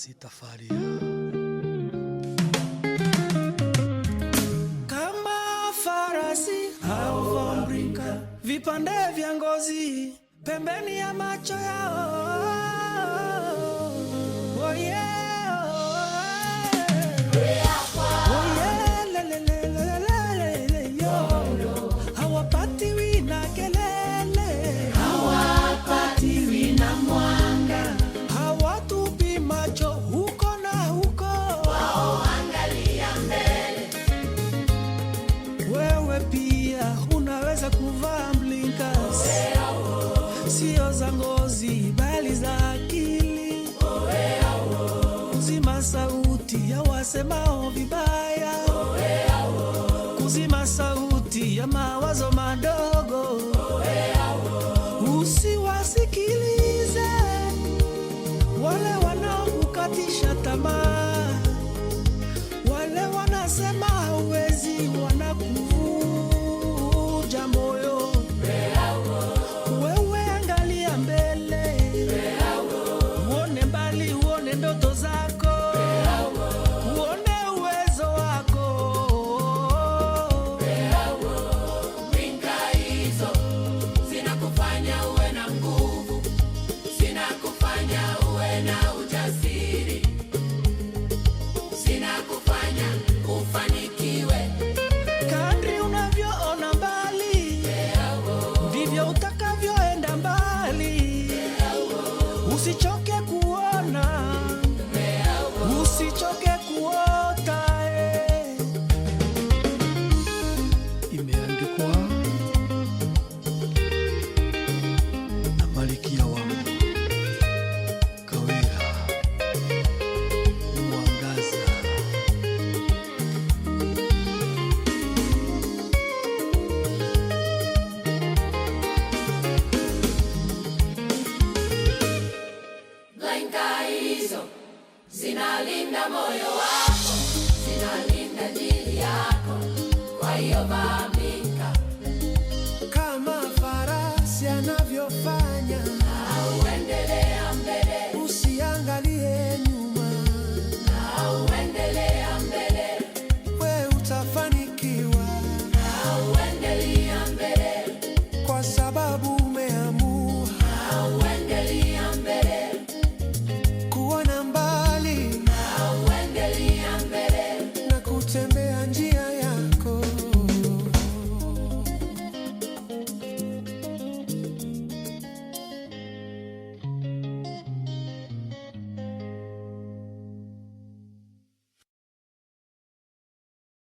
sitafaria kama farasi au mringa, vipande vya ngozi pembeni ya macho yao. Oh yeah, oh yeah, hawapati wina kelele, hawapati wina mwanga, hawatupi macho huko na huko, wao angalia mbele. Wewe pia unaweza kuvaa blinkers, sio za ngozi bali za akili, kuzima sauti ya wasemao vibaya, kuzima sauti ya mawazo madogo, usiwasikilize wale wanaokukatisha tamaa, wale wanasema hauwezi, wanakuvuja moyo. Wewe angalia mbele, uone mbali, uone ndoto zako, uone uwezo wako. Ringa hizo zinakufanya uwe na nguvu, zinakufanya uwe na ujasiri, zinakufanya ufanikiwe. Kadri unavyoona mbali, ndivyo utakavyoenda mbali. Usichoke kuona, usichoke kuota. Imeandikwa na Malikia wangu Kawira Mwangaza. Ringa hizo zinalinda moyo wako, zinalinda dili yako, kwa hiyo